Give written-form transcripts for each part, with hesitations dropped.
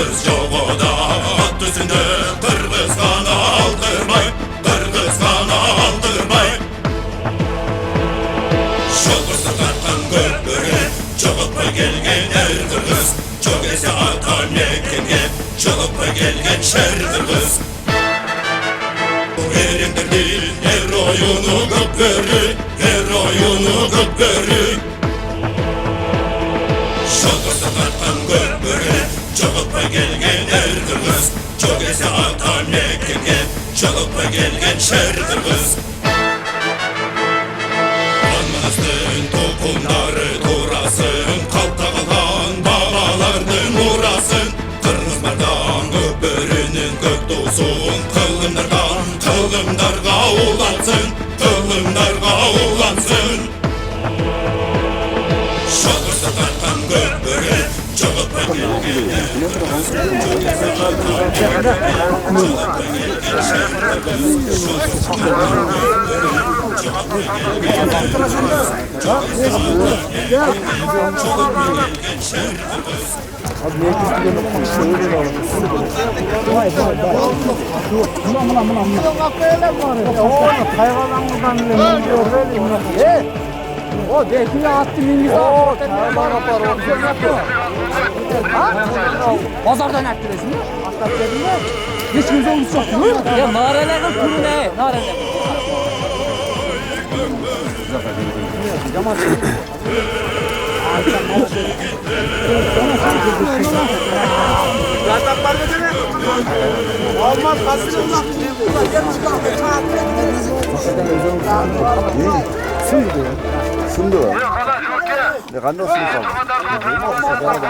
Kırgızsız yok o da at üstünde Kırgız kanı aldırmay Kırgız kanı aldırmay Şolguzda karttan gökbörü Çoğup gelgen er kırgız Çok ese atan yekenge Çoğup gelgen şer kırgız Erimdir değil her oyunu gökbörü Her oyunu gökbörü Şolguzda karttan gökbörü Çoğup gelgen er kırgız Çok ese atan yekenge Çoğup gelgen şer kırgız Anmanastın tokumları turasın Kalkta kalan babalardın uğrasın Kırgız mardan gökbörünün göktuğsun Kılımdarga ulansın Kılımdarga ulansın Şolguzda karttan gökbörü Çoğup gelgen er O dekine attı mingi o pazardan ettiresin mi? Atlat dedin mi? Hiç kimse olmuş yok mu? Ya narelerin kuru ne? Nareler. Yataklar mı demek? Olmaz kasırım. Sındı var. Ne kadar sındı kaldı?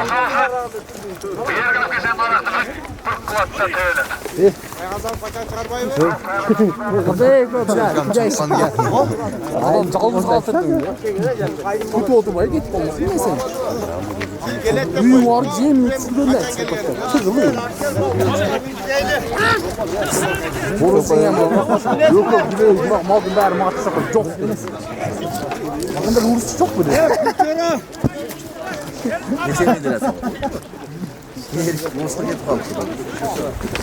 Adam calımız kaldırdı ya. Kötü oldu bari git olmasın ne sen? Büyü var cem mutluğunda. Kızılıyor. Borusun ya baba. Yok gidiyoruz bak malın bari matsa çok. Bakın da Rusça çok mu diyor? Geçen mi lirası? Monster get kaldı.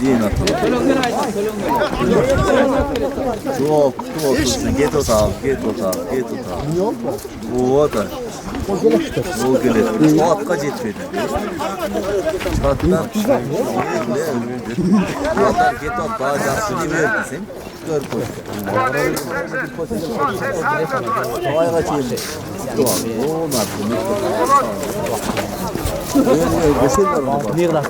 Yiyin atın. Çok. Get ota. O da. O gelir. O atka jetmedi. Çatlar. Hatta get ota daha жақсы verdisin. Gör koy. Havaya kaçıyor. O nasıl? Nerede?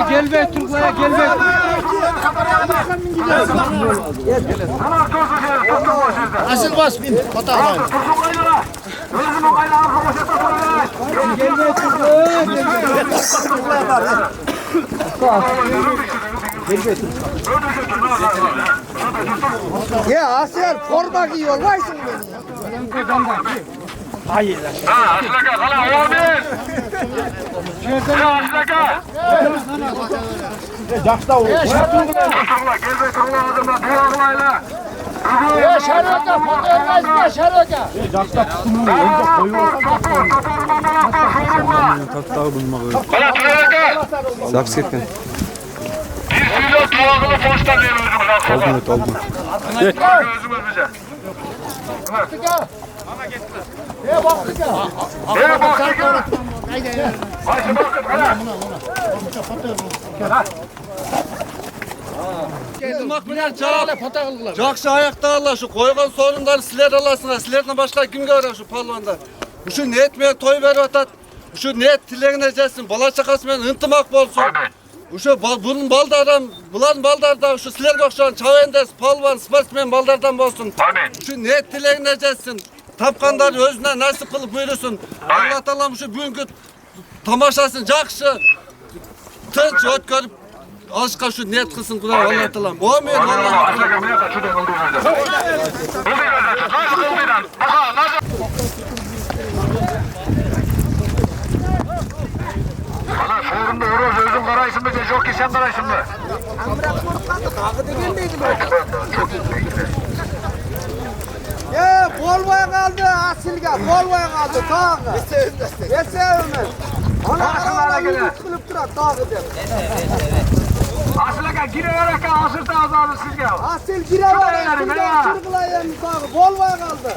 Gel be Türkler gel be. Asıl bas bin. Hata Gel be Ya Asel forma giyiyor. Vaysın beni. Hayır. Aslaka, hala oğlum. Aslaka. Jakta o. Aslaka, gelme kurulağımızda duvarlayla. Ya şaraka fotoğraf ya şaraka. Jakta tutumu önce koyuyor. Hala Turaka. Zaks ketken. Bir sürü duvarını poştan veriyoruz. Oldu. Gözümüz bize. Baktık ya. Ayşe bakın hala. Kızmak bilen çağır. Жақсы аяқтағыла şu koygan sorunları siler alasınlar. Silerden başka kim görür şu palvanda? Şu niyet men toy verip atat. Şu niyet tilegine jetsin. Bala çakası men ıntımak bolsun. Şu bunun baldardan, bulan baldardan şu silerge okşan çavendes, palvan, sportsmen baldardan bolsun. Şu niyet tilegine jetsin. Tapkanlar özüne nasip kılıp buyursun. Allah Taala'm şu bugünkü tamaşasın жақсы. Tınç ötkörüp Aşka şu niyet kılsın Kuday Allah Taala'm. Amin. Allah. karışın bize. Jockey sen karışın mı? Volvo'ya kaldı, Asilga, Volvo'ya kaldı, tağı. Yeseğimiz. Ana arabalar yürüyüp kılıp durar, tağı der. Aslaka gireverek asır tağızağını sizge. Asil girever, şuradan çırgılayan tağı, Volvo'ya kaldı.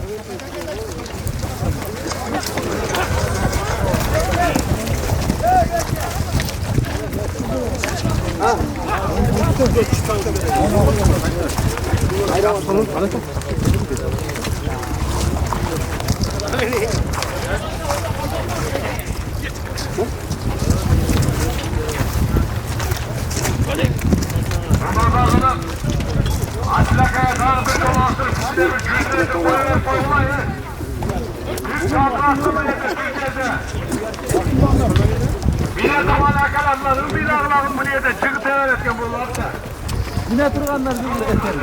Aslaka'ya karşı dolaştır. Size bir cüzdeyi koyarak koymayın. Üç çarpmasını yetiştireceğiz. Bilet aman yakalanmadım, bir Allah'ım bu niyete çıkıp öğretken bunlar da. Yine durganlar bir yeter.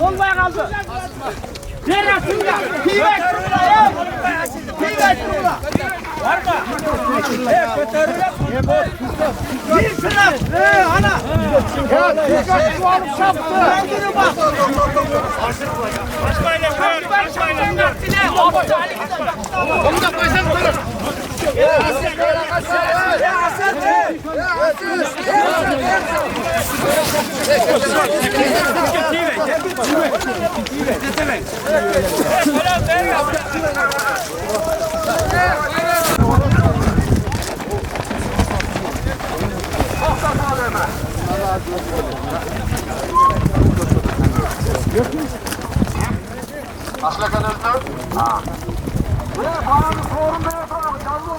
Volvo'ya kaldı. Ver Asilga. Pivek şurada ya. Pivek şurada. Var mı? Bir sınav. Ana. Ya dikkat şu alıp çaptı. Kendini bak. Başbayla koyun. Başbayla. Onu da koysan koyun. Ya Asil. Ya Asil. Aslaka öldü. Buraya paranı sorun da yapalım. Canlı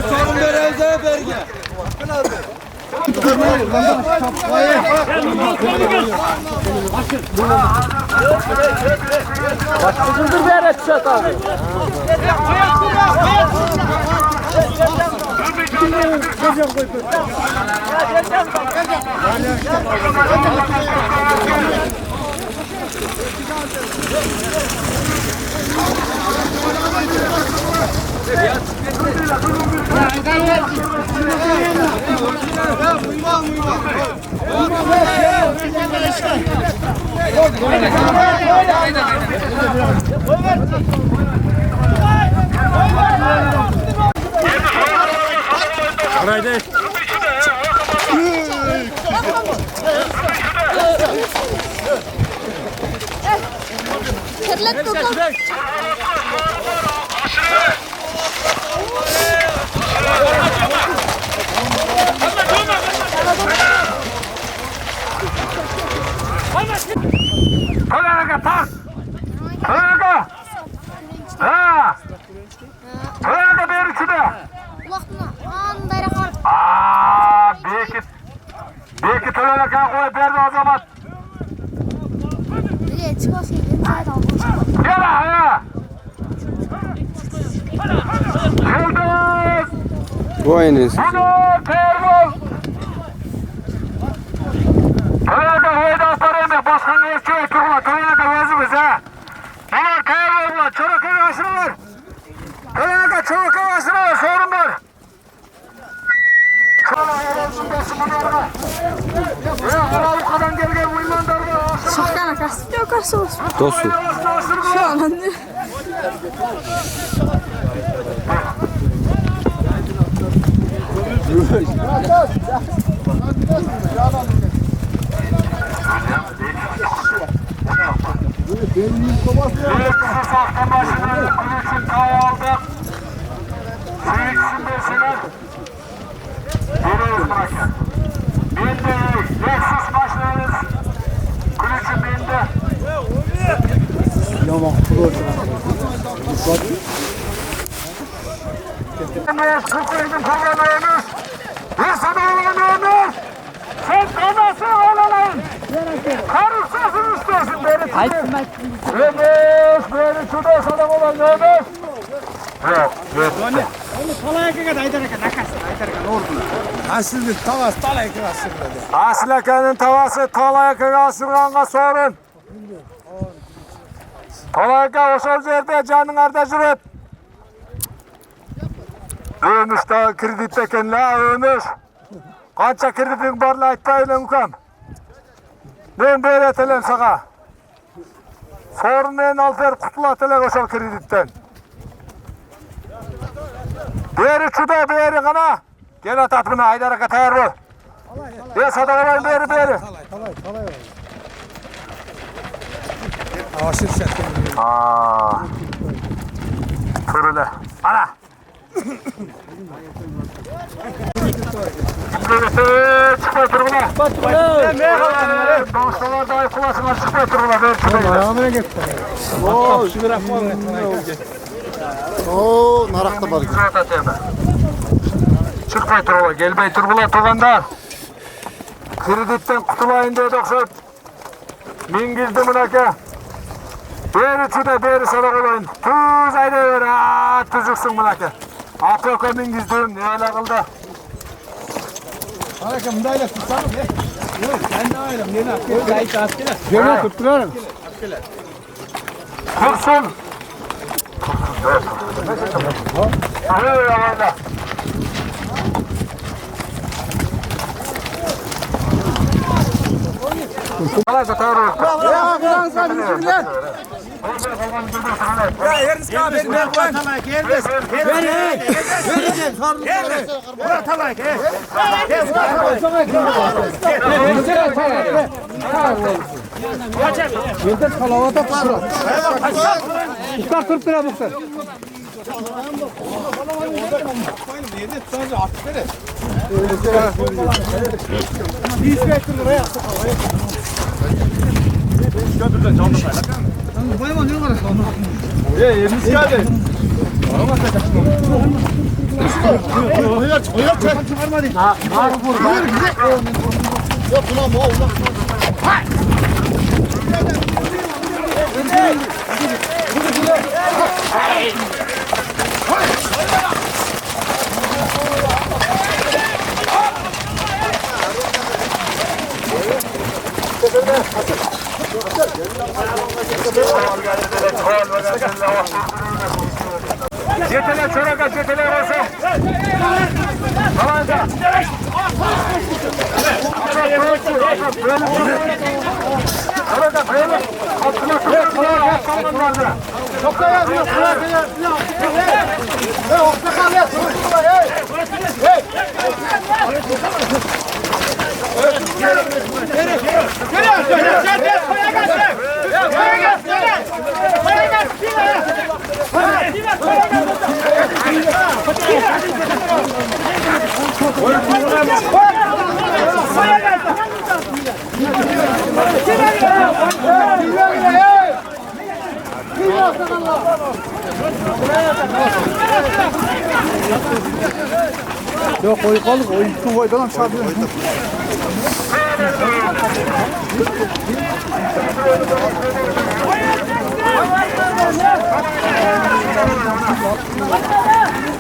Sorun vereceği belge. Başkasındır bir yere tüşet abi. Haydi. Terlet bakalım. Kollega pas. Kollega. Ha. Kollega Öyle koy verdi o zaman. Nereye çıkarsın? Nereye dalga? Gel ha. Yıldız. Bu aynen. Bunu Termol. Toyada hoyda sarayım. Başkanı eskiye turma. Toyada özümüz ha. Bunlar Termol'la. Çoruk'un yaşını var. Toyada Çoruk'un yaşını var. Sorun var. Şahkana karşı yok karşı olsun. Dostu. Şu an anne. Sen kanasın olalım. Karışsasın istersin beni. Ömür, böyle şurada adam olan ne olur? Yok, yok. Aslaka'nın tavası Talayaka'ya asırganға sorun. Talayaka oşol жерде жаның арда жүрөт. Ömüş da kredit eкен la ömüş. Kança kreditin barla aytpay элең укам. Men берет элем сага. Sorun менен алып берип кутулат элең ошол кредиттен. Beri çuda beri kana. Gel atat buna Aydar'a tayar ol. Gel sadakalar beri. Aşır şartım. Fırılı. Ana. Çıkma turuna. Bağıştalar dahi kulasına çıkma turuna. Ayağımına gitti. Oo, şu bırak var. Oo, narakta var. Çıkmay turula, gelmey turula turganda. Kreditten kutulayın dedi okşayıp. Mingizdi mınaka. Beri çuda beri sadak olayın. Tuz ayda ver, tuzuksun mınaka. Atoka mingizdim, ne öyle kıldı. Harika, müdahale tutsanız ya. Yok, sen de ayrım. Yine akıyor. Gayet askıla. Şöyle tutturalım. Kursun. Hayır yavanda. Hala katar ol. Ya, kıran sen bizim lan. Ya, yeriniz kahvesi. Ben koyayım. Yeriniz. Vereceğim. Bırak talayı. Yıldır kalavata para. Çıkar 40 lira muhtar. Yeriniz geldi. Yok ulan bu ulan. Yeteler çoraka yeteler olsun. Talanca. Çoraka böyle. Altına sıra kalmanlardı. Çok da yazıyor. Orta kalıyor. Yok koy kalık o iki koydan aşağı bir.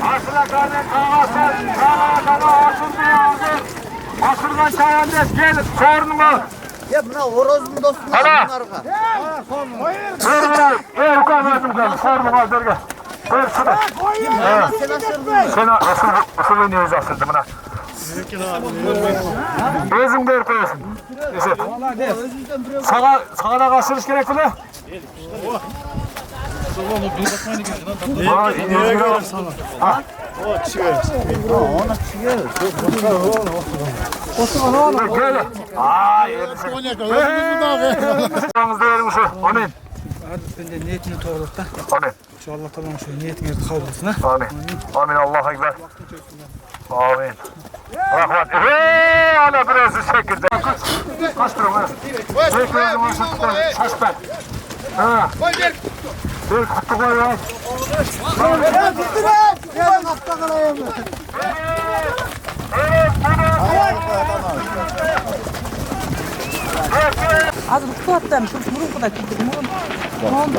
Aslına kadar kavga açıldı. Asırgan çayandes gel sorunuma. Ya buna horoz mu dostum? Ana. Bunlarga. Sorunuma. Ukanmadım kan. Sorunuma derge. Buyur şurada. Sen asıl niye asıldı buna? Özün der koyasın. İzzet. Sana da kaçırış gerek mi? Böyle. Amin. Ben de niyetini doğrult da. Amin. Şu Allah tamam şu niyetini kabul etsin ha. Amin. Amin. Allah'a ekber. Amin. Rahmet. Eee hala biraz şekilde. Kaç durum ha? Bekliyorum o şekilde. Şaşper. Ha. Bir kutu koy ya. Ya kapta kalayım. Az bu tuattan şu murun kadar gitti murun. Murun da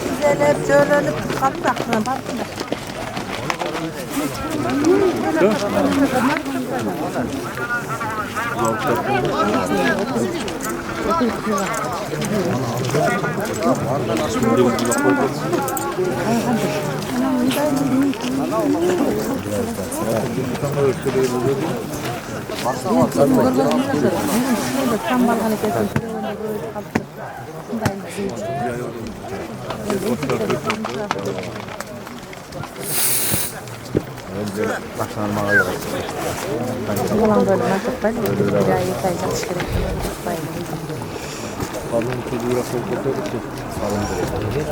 güzelip söylenip kaldı aklına baktım da. Başlanmaya yok. Ulan böyle mantık böyle bir daha yetecek gerek. Kalın çocuğu rakı koyuyoruz ki salın direkt.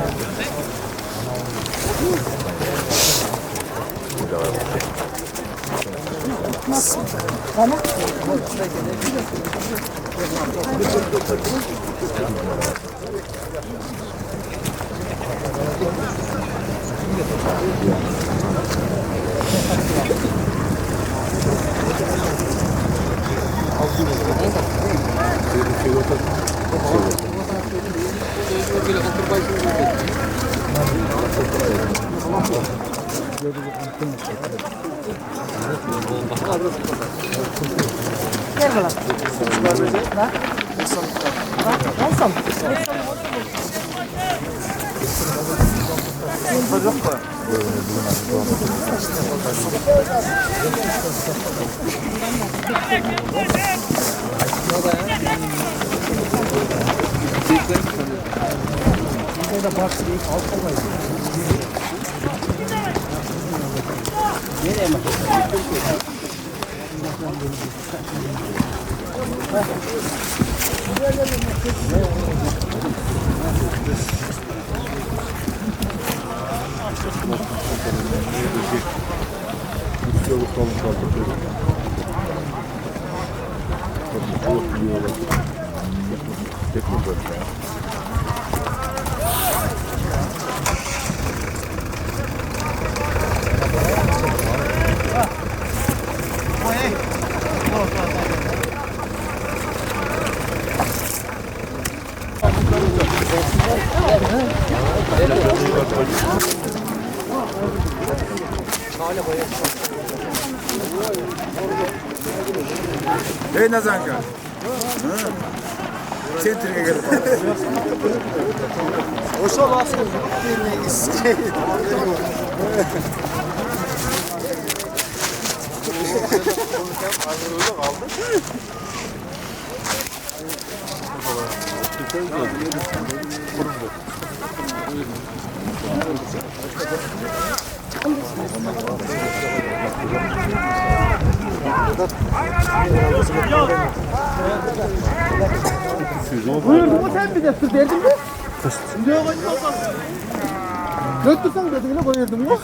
Gel bakalım. Bak. Olsun. Hey Nazanka. Sentrine gelip. Oşa basın. Buyur bu sen bir de sır verdin mi? Şimdi yok. Götürsen dedin ne koyurdun mu?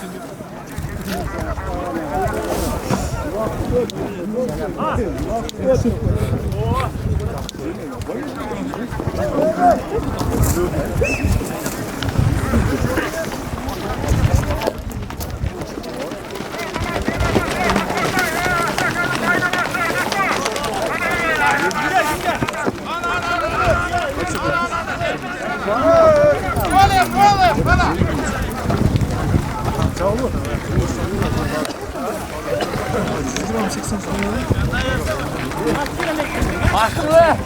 Bastı be.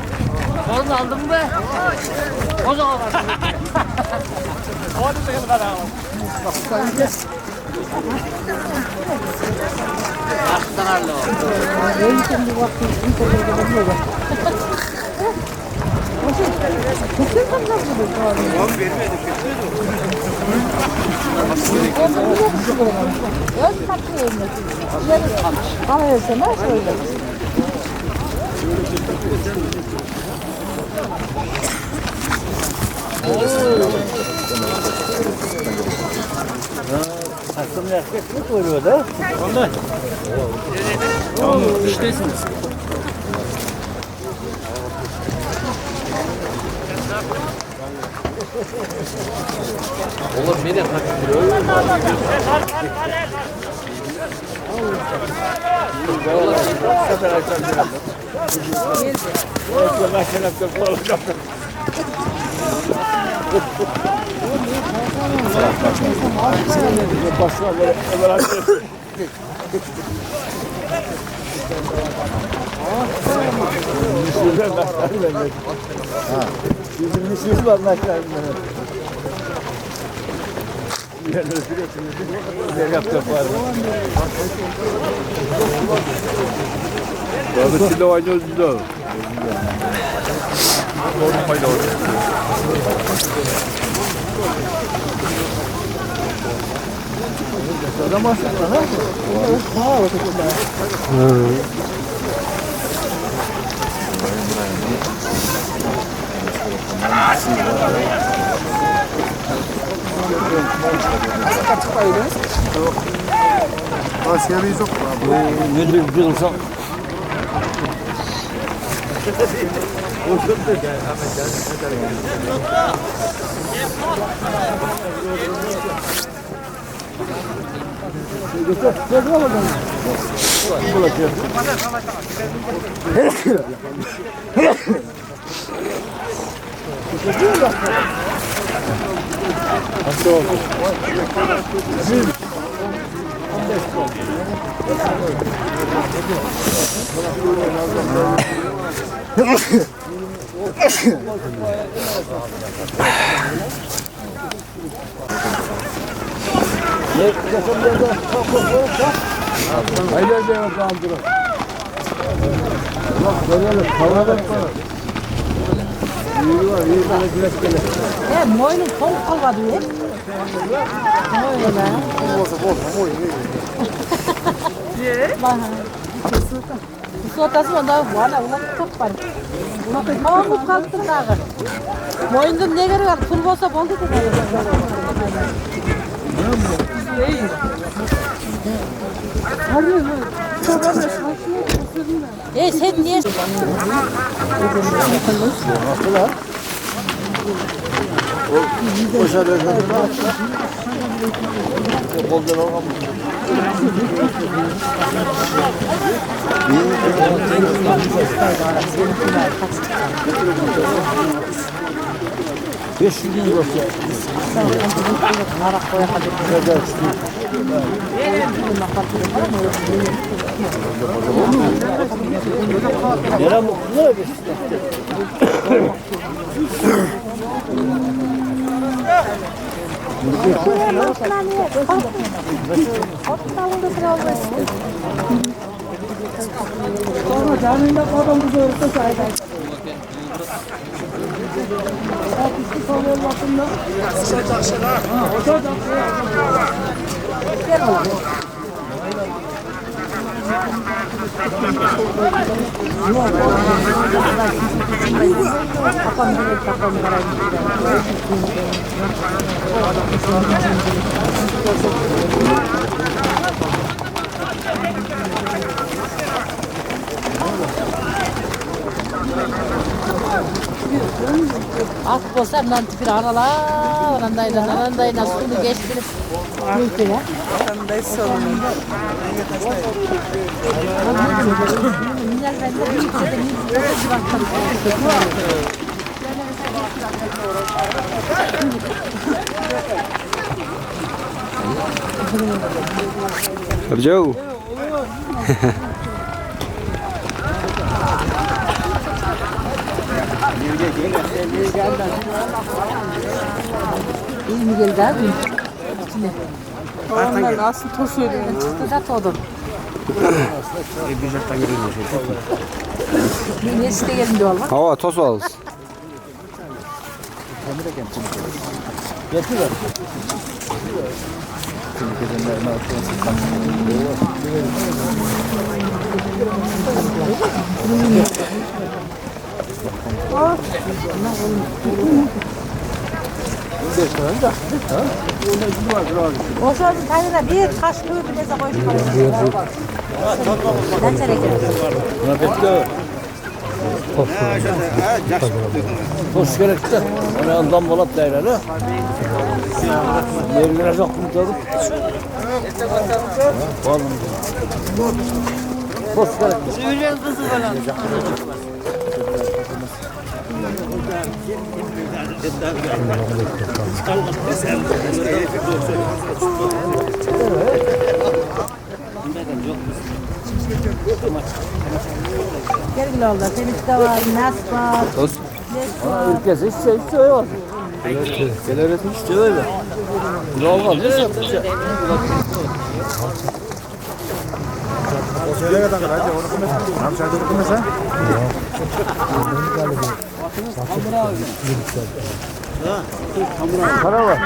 Onu aldın be. O zaman bastı. Hadi bakalım kadar. Bastı harlı o. Babasıyla oynuyoruz biz de. Asyabiyiz yok. Ne bir olsa. Moynu soğuk kalmadı ya. Moynu. Su ortasında da var ama çok var. Ama bu kalktı dağı. Moyunda ne gerek var? Pul olsa boldu da. Sen niye? At boz Dostlar lan bir aralar, arandayla suyunu geçtirip neyse ya. Arandayız sorun. Joe. İyi mi geldi abi? Onlar nasıl tosuydu? Çıktı da todur. Niye site gelin diyor Allah? Hava toz alız. O sırada tane de bir taş kıvı bir neyse koyup kalıyor. Ben çerekerim. Toz gerekti. Ona yandan bolat değerli. Yerlere çok kurtarıp. Toz gerekti. Sürüyen kızı falan. Gelin oldu. Temiz de var, nas var. Toz. Ülkesi hiç şey yok. Gelir etmiş de öyle. Ne olmaz mı satacak? Söyle kadar hadi onu konuşalım. Nam çayda konuşalım. Para var.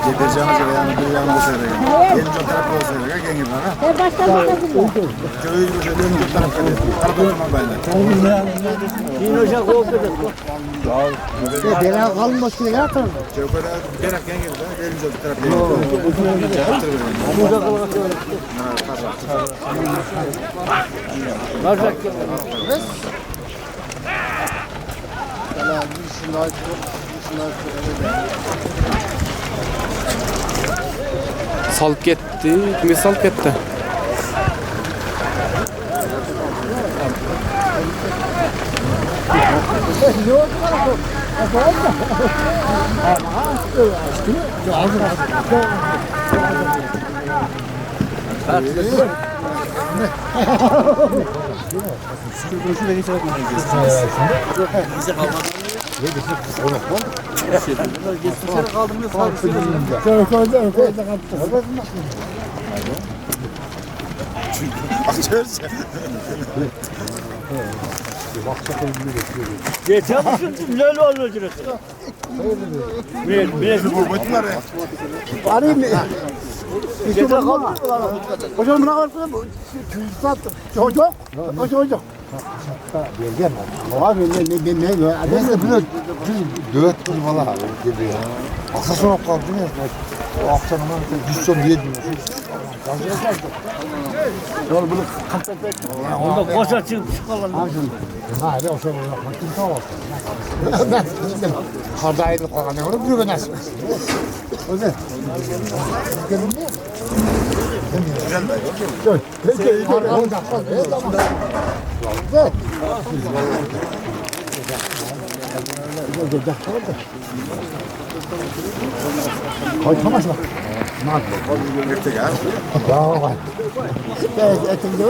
Getireceğimiz yere yani bir yanımda söyleyeyim. Benim çok tarafı olsaydı ya gengi bana. Ben baştan Köyü bir şey benim çok tarafı değil. Tarafı olmam ben de. Yine ocak oldu. Bela kalmış ki ya tanrım. Çok öyle gerek gengi bana. Benim çok tarafı değil. Salıp gitti. Kime salıp gitti? Geçen misin? Bilal var mı ücreti? Bilal Bu boyutlar ya. Arayayım mı? geçen kaldı mı? Hocam ne var? Çocuk. Çocuk. Geleceğim ben. Abi ne? Neyse böyle dövet gibi valla gibi ya. Aksasın olup kaldı ne? O akşamdan 100 son diye diyor. Yol bunu kapatmak. Onda koşa çıkıp çıkalım. Ha ne o şey olur. Kim tavuk. Ben karda ayrılıp kalkan ne olur? Bir nasıl? O ne? Gelin mi? Gel. Peki. Koy tamam mı? Ne yapıyorsun? Erkek ya. Bravo. Etin de.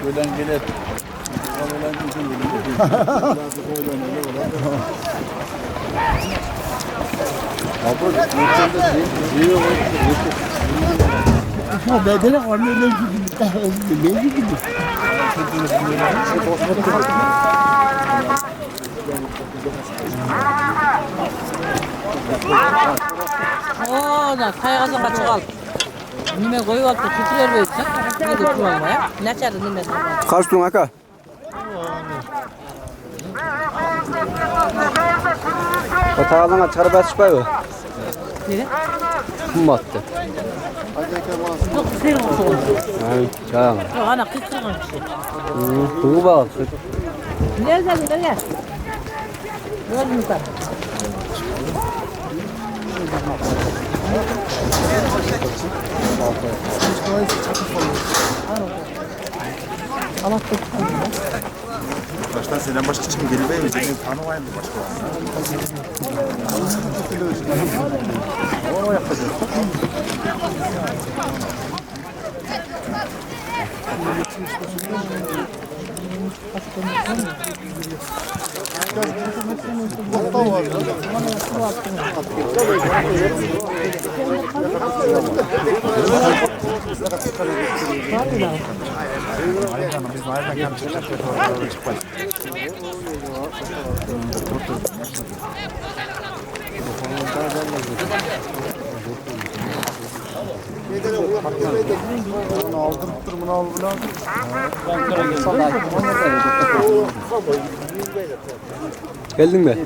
Ölen gelir. Bedene anne ne gibi? Ona kaygasın kaçı kaldı. Nime koyu aldı, tutuyor böyle. Ne de kullanma ya. Ne çardı nime de. Kaç durun aka? Otağından çıkarıp açmayı. Ne? Kum battı. Yok, seyir olsun. Yani çağın. Yok, ana kıskırmış. Kumu bak. Nereden nereye? Gördün mü sen? Baştan senden başka kim geliyor mi? Seni tanımayın mı başka? O yapacak. Aldırıp durumunu al bunu. Geldin mi?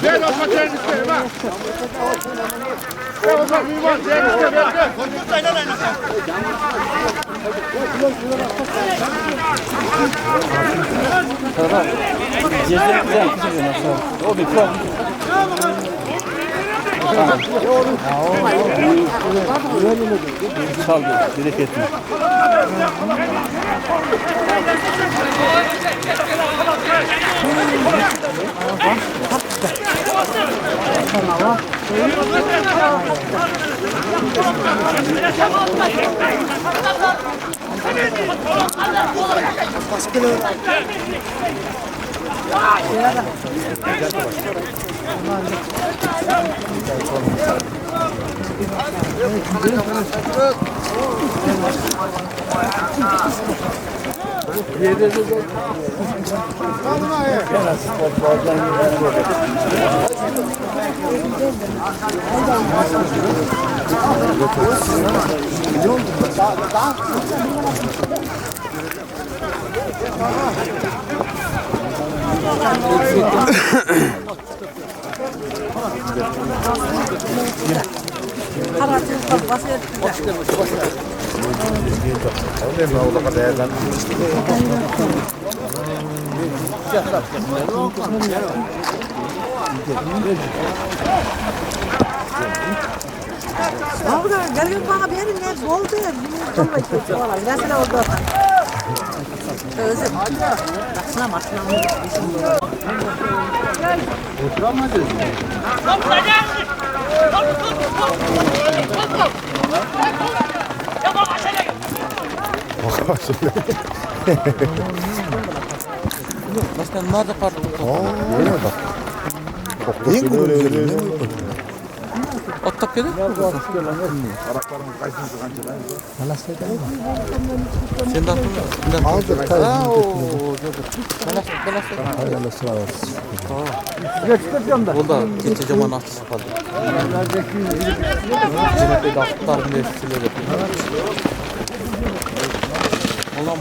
Ben o paterini isterim ha. Ben o paterini isterim. Çaldı. Direkt etme. Abi gelin bana verin ne oldu ya? Vallahi kötü olan. Mesela oldu. Özür. Baksana maçına. Oturamadınız mı? Baştan nerede kaldı? Öyle bak. Çok da öyle. Ottap geldi. Sen de attın. Aldık. Oldu. Geçe zaman attı sapadı. Cemekte de atlarım diye silerim. Oğlum,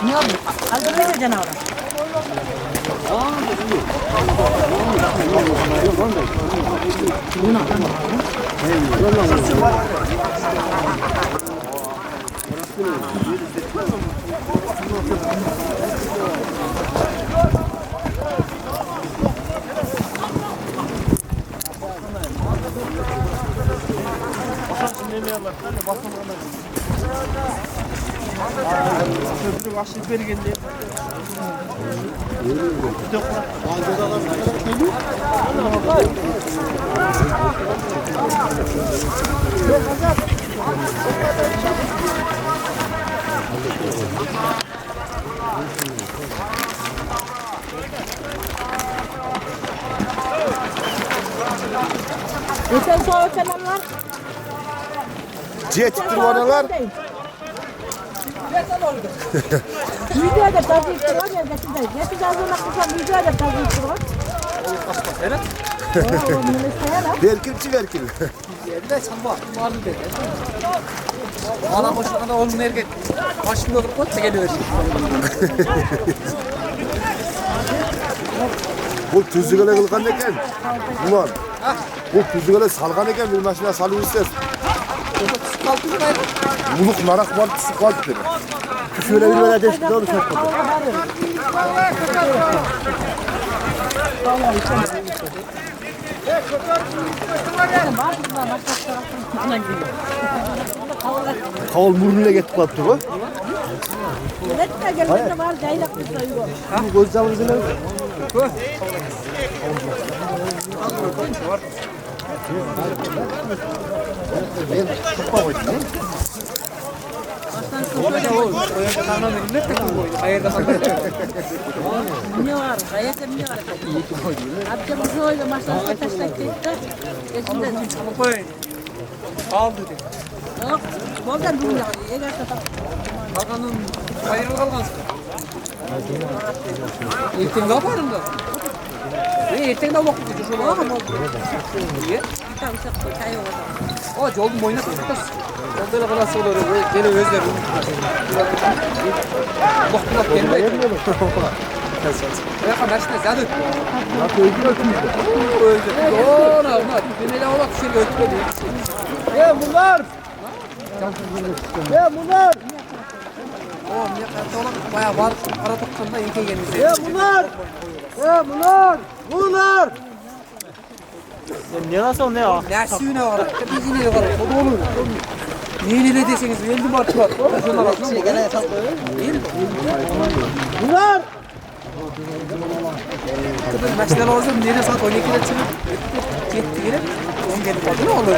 Ne oldu? Aldırmayacak canavar. Geçen sonra kanallar. Cihet tırmanalar. Videoda tabii var ya geçeceğiz. Geçeceğiz ona kısa videoda tabii var. Evet. Berkilçi Berkil. Yerinde sanma. Vardı dedi. Ana boşuna da onun erkek. Başında olup koysa geliyor. Bu tüzügele kılgan eken. Ulan. Bu tüzügele salgan eken bir maşına salıyor ister. Muluk narak var su kalp dedi. Şöyle bir böyle değişik olur çok. Kavul murnuna getirip kalktı bu. Nette gelmekte var caylak bir sayıyor. Bu göz camınızı ne? Ne var? Gayet ne var? Abicim şöyle masaya taşak gitti. Geçinden Koyun. Al dedi. yok. Buradan dünya. Eğer Hakan'ın ayrıl kalmaz. Erken ne yaparım da? Erken ne vakit geçiyor şu an? Niye? bir tane çok çay olur. O yolun boyuna tutmaz. Yolda da nasıl olur? Gene özler. Bak bak gelme. Ya kardeş ne zaten? Nasıl öldürüyor ki? Öldü. Doğru ama beni de ola bir şey öldürmedi. Bunlar! Bunlar! Oğlum ya kardeş olan bayağı var. Para toplamda ilke gelmişti. Bunlar! Bunlar! Ne nasıl ne ya? Ne suyuna var? Biz yine yok. O da olur. Neyle ne deseniz öldü martı var. Şunlar aslında bu. Gene yatak değil mi? Bunlar! Tabii maçlar olsa nereye saat 12'de çıkıp gitti gelip 10 gelip oldu ne olur?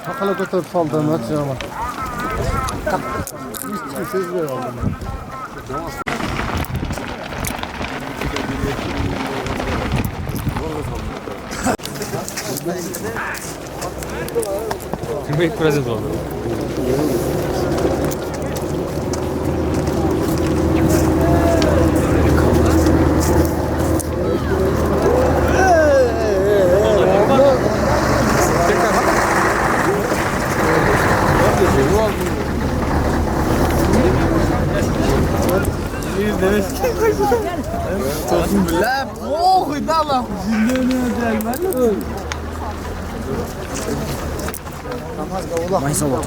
Takala götürüp saldım hadi ama. Hiç söz ver aldım. Büyük prezent oldu. لا مخي طبعا ما يصور